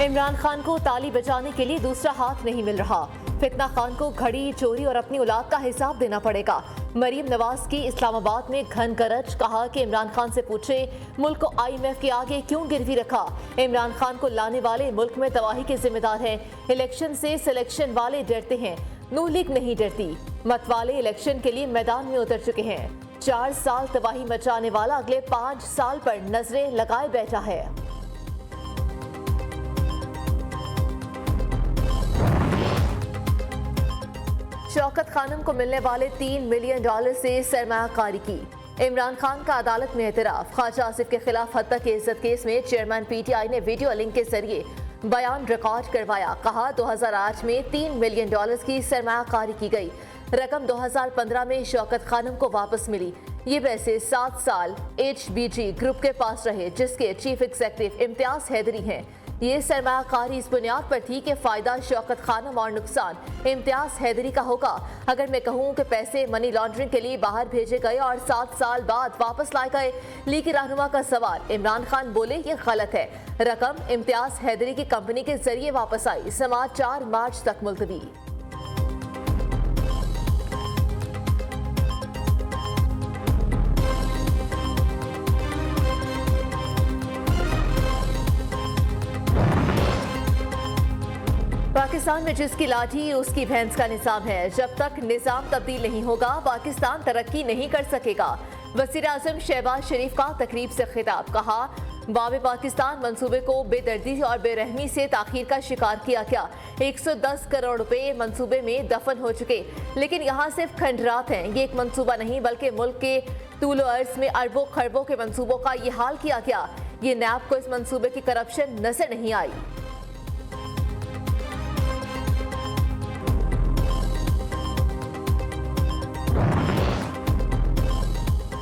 इमरान खान को ताली बजाने के लिए दूसरा हाथ नहीं मिल रहा। फितना खान को घड़ी चोरी और अपनी औलाद का हिसाब देना पड़ेगा। मरीम नवाज की इस्लामाबाद में घन गरज, कहा कि इमरान खान से पूछे मुल्क को IMF के आगे क्यों गिरवी रखा। इमरान खान को लाने वाले मुल्क में तबाही के जिम्मेदार हैं। इलेक्शन से सिलेक्शन वाले डरते हैं, नून लीग नहीं डरती। मतवाले इलेक्शन के लिए मैदान में उतर चुके हैं। 4 साल तबाही मचाने वाला अगले 5 साल पर नजरें लगाए बैठा है। शौकत खानम को मिलने वाले $3 मिलियन से सरमायाकारी की। इमरान खान का अदालत में एतराफ। ख्वाजा आसिफ के खिलाफ हत्या के इज्जत केस में चेयरमैन PTI ने वीडियो लिंक के जरिए बयान रिकॉर्ड करवाया। कहा 2008 में $3 मिलियन की सरमायाकारी की गई। रकम 2015 में शौकत खानम को वापस मिली। ये पैसे 7 साल HBG ग्रुप के पास रहे, जिसके चीफ एग्जीक्यूटिव इम्तियाज हैदरी हैं। ये सरमायाकारी इस बुनियाद पर थी कि फायदा शौकत खानम और नुकसान इम्तियाज हैदरी का होगा। अगर मैं कहूँ कि पैसे मनी लॉन्ड्रिंग के लिए बाहर भेजे गए और 7 साल बाद वापस लाए गए, लीग की रहनुमा का सवाल, इमरान खान बोले ये गलत है। रकम इम्तियाज हैदरी की कंपनी के जरिए वापस आई। समाअत 4 मार्च तक मुलतवी। पाकिस्तान में जिसकी लाठी उसकी भैंस का निज़ाम है। जब तक निज़ाम तब्दील नहीं होगा, पाकिस्तान तरक्की नहीं कर सकेगा। वज़ीर आज़म शहबाज शरीफ का तकरीब से खिताब। कहा बाब पाकिस्तान मंसूबे को बेदर्दी और बेरहमी से ताखीर का शिकार किया गया। 110 करोड़ रुपए मंसूबे में दफन हो चुके, लेकिन यहाँ सिर्फ खंडरात हैं। ये एक मंसूबा नहीं बल्कि मुल्क के तूलो अर्ज में अरबों खरबों के मंसूबों का ये हाल किया गया। ये नैब को इस मंसूबे की करप्शन नजर नहीं आई।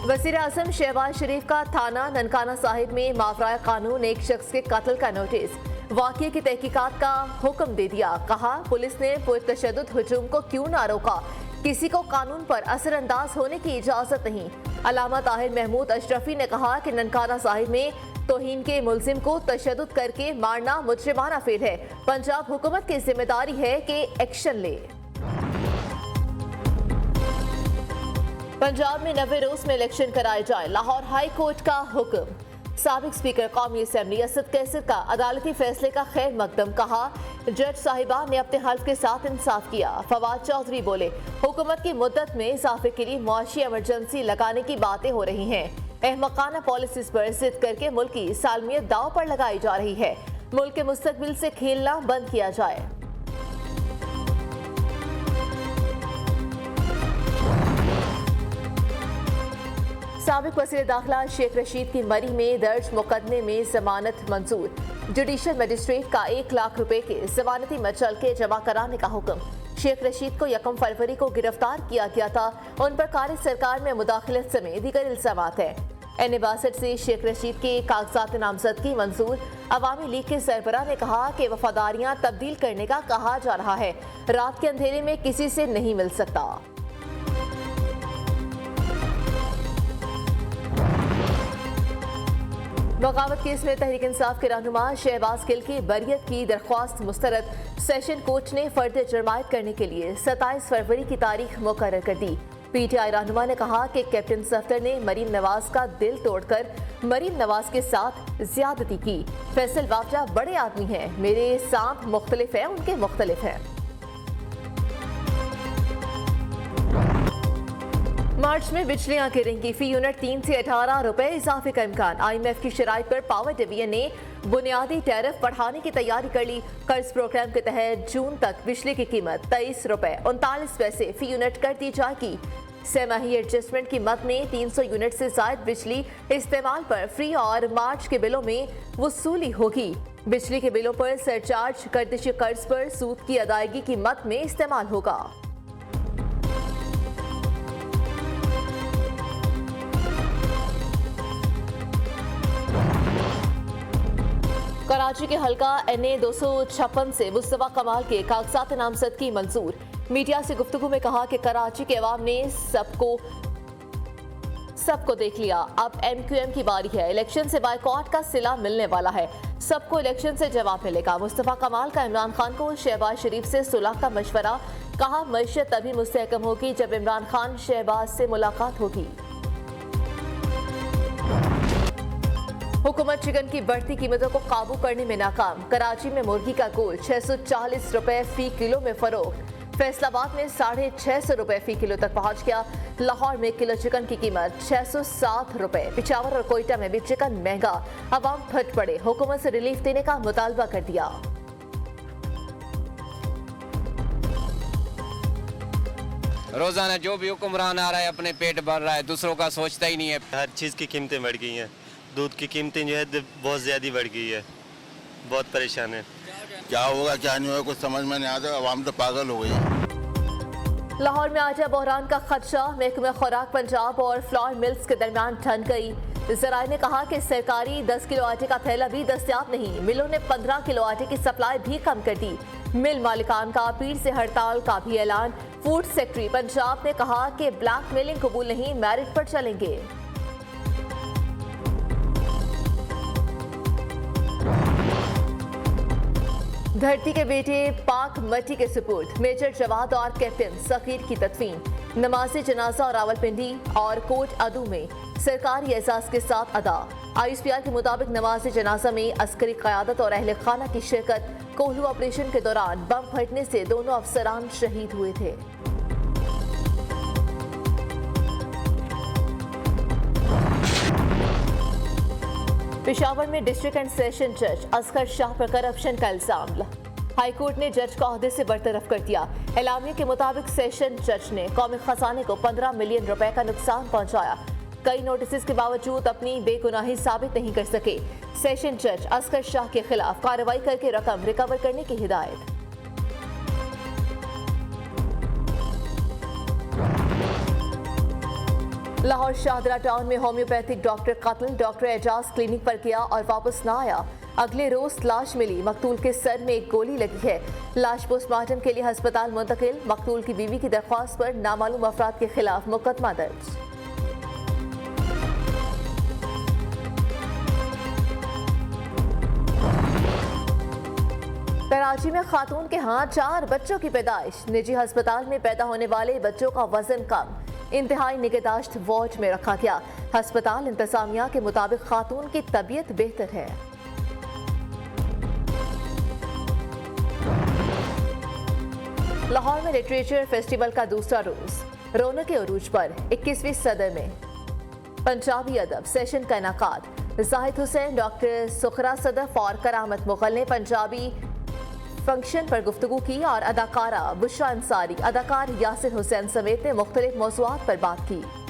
वज़ीर आज़म शहबाज शरीफ का थाना ननकाना साहिब में मावराए कानून एक शख्स के कत्ल का नोटिस। वाक़ये की तहकीकात का हुक्म दे दिया। कहा पुलिस ने पुरतशद्दुद हुजूम को क्यों ना रोका। किसी को कानून पर असरअंदाज होने की इजाज़त नहीं। अलामा ताहिर महमूद अशरफी ने कहा कि ननकाना साहिब में तौहीन के मुलजिम को तशद्दुद करके मारना मुजरिमाना फेल है। पंजाब हुकूमत की जिम्मेदारी है कि एक्शन ले। पंजाब में 90 रोज में इलेक्शन कराए जाए, लाहौर हाई कोर्ट का हुक्म। साबिक स्पीकर कौमी असम्बली असद कैसर का अदालती फैसले का खैर मकदम। कहा जज साहिबा ने अपने हल्फ के साथ इंसाफ किया। फवाद चौधरी बोले हुकूमत की मुद्दत में इजाफे के लिए मुआशी इमरजेंसी लगाने की बातें हो रही हैं। अहमकाना पॉलिसीज पर जिद करके मुल्क की सालमियत दाव पर लगाई जा रही है। मुल्क के मुस्तकबिल से खेलना बंद किया जाए। साबिक वज़ीर दाखिला शेख रशीद की मरी में दर्ज मुकदमे में जमानत मंजूर। जुडिशल मजिस्ट्रेट का 1 लाख रुपए के जमानती मचलके जमा कराने का हुक्म। शेख रशीद को 1 फरवरी को गिरफ्तार किया गया था। उन पर कारी सरकार में मुदाखलत समेत दीगर इल्जामात हैं। NA-62 से शेख रशीद के कागजात नामजदगी मंजूर। अवामी लीग के सरबराह ने कहा कि वफादारियां तब्दील करने का कहा जा रहा है। रात के अंधेरे में किसी से नहीं मिल सकता। बगावत केस में तहरीक इंसाफ के रहनुमा शहबाज गिल की बरियत की दरख्वास्त मुस्तरद। सेशन कोर्ट ने फर्द जरमायत करने के लिए 27 फरवरी की तारीख मुकर्रर कर दी। PTI रहनुमा ने कहा कि कैप्टन सफ्दर ने मरीम नवाज का दिल तोड़कर मरीम नवाज के साथ ज्यादती की। फैसल वाफजा बड़े आदमी हैं, मेरे सांप मुख्तलिफ हैं, उनके मुख्तलिफ हैं। मार्च में बिजलियां गिरेंगी। फी यूनिट 3 से 18 रुपए इजाफे का इम्कान। IMF की शराइत पर पावर डिवीजन ने बुनियादी टैरिफ बढ़ाने की तैयारी कर ली। कर्ज प्रोग्राम के तहत जून तक बिजली की कीमत 23 रुपए 39 पैसे फी यूनिट कर दी जाएगी। सेमाही एडजस्टमेंट की मद में 300 यूनिट से ज्यादा बिजली इस्तेमाल पर फ्री और मार्च के बिलों में वसूली होगी। बिजली के बिलों पर सरचार्ज गर्दिश कर्ज पर सूद की अदायगी की मद में इस्तेमाल होगा। कराची के हल्का NA-256 से मुस्तफा कमाल के कागजात नामजदगी मंजूर। मीडिया से गुफ्तगू में कहा कि कराची के अवाम ने सबको देख लिया, अब MQM की बारी है। इलेक्शन से बायकॉट का सिला मिलने वाला है, सबको इलेक्शन से जवाब मिलेगा। मुस्तफा कमाल का इमरान खान को शहबाज शरीफ से सुलह का मशवरा, कहा मईशत तभी मुस्तहकम होगी जब इमरान खान शहबाज से मुलाकात होगी। हुकूमत चिकन की बढ़ती कीमतों को काबू करने में नाकाम, कराची में मुर्गी का गोश्त 640 रुपए फी किलो में फरोख्त, फैसलाबाद में 650 रुपए फी किलो तक पहुंच गया। लाहौर में किलो चिकन की कीमत 607 रुपए। पिशावर और कोयटा में भी चिकन महंगा, अवाम फट पड़े, हुकूमत से रिलीफ देने का मुतालबा कर दिया। रोजाना जो भी हुक्मरान आ रहा है अपने पेट भर रहा है, दूसरों का सोचता ही नहीं है। हर चीज़ की कीमतें बढ़ गई हैं, दूध की कीमतें जो है बहुत ज़्यादा बढ़ गई है, बहुत परेशान है। क्या होगा क्या नहीं होगा कुछ समझ में नहीं आता, आवाम तो पागल हो गई। लाहौर में आटा बहरान का खदशा, महकमा खुराक पंजाब और फ्लोर मिल्स के दरमियान ठन गई। ज़राए ने कहा कि सरकारी 10 किलो आटे का थैला भी दस्तियाब नहीं, मिलों ने 15 किलो आटे की सप्लाई भी कम कर दी। मिल मालिकान का पीर से हड़ताल का भी ऐलान। फूड सेक्रेटरी पंजाब ने कहा कि ब्लैक मेलिंग कबूल नहीं, मेरिट पर चलेंगे। धरती के बेटे पाक मट्टी के सुपुर्द, मेजर जवाद और कैप्टन सकीर की तदफीन। नमाज़े जनाजा और रावलपिंडी और कोट अदू में सरकारी एजाज के साथ अदा। ISPR के मुताबिक नमाज़े जनाजा में अस्करी क़यादत और अहले खाना की शिरकत। कोहलू ऑपरेशन के दौरान बम फटने से दोनों अफसरान शहीद हुए थे। पेशावर में डिस्ट्रिक्ट एंड सेशन जज असगर शाह पर करप्शन का इल्जाम। हाईकोर्ट ने जज को ओहदे से बरतरफ कर दिया। एलामिया के मुताबिक सेशन जज ने कौमी खजाने को 15 मिलियन रुपए का नुकसान पहुंचाया। कई नोटिस के बावजूद अपनी बेगुनाही साबित नहीं कर सके। सेशन जज असगर शाह के खिलाफ कार्रवाई करके रकम रिकवर करने की हिदायत। लाहौर शाहदरा टाउन में होम्योपैथिक डॉक्टर कत्ल, डॉक्टर एजाज क्लिनिक पर गया और वापस ना आया। अगले रोज लाश मिली, मकतूल के सर में एक गोली लगी है। लाश पोस्टमार्टम के लिए अस्पताल मुंतकिल। मकतूल की बीवी की दरख्वास्त पर नामालूम अफराद के खिलाफ मुकदमा दर्ज। कराची में खातून के हाथ 4 बच्चों की पैदाइश। निजी अस्पताल में पैदा होने वाले बच्चों का वजन कम, इंतहाई निगहदाश्त वार्ड में रखा गया। अस्पताल इंतजामिया के मुताबिक खातून की तबीयत बेहतर है। लाहौर में लिटरेचर फेस्टिवल का दूसरा रोज, रौनक के अरूज पर 21वीं सदर में पंजाबी अदब सेशन का इनाकाद। जाहिद हुसैन, डॉक्टर सुखरा सदफ और करामत मुगल ने पंजाबी फंक्शन पर गुफ्तगू की और अदाकारा बुशरा अंसारी, अदाकार यासिर हुसैन समेत ने मुख्तलिफ मौज़ूआत पर बात की।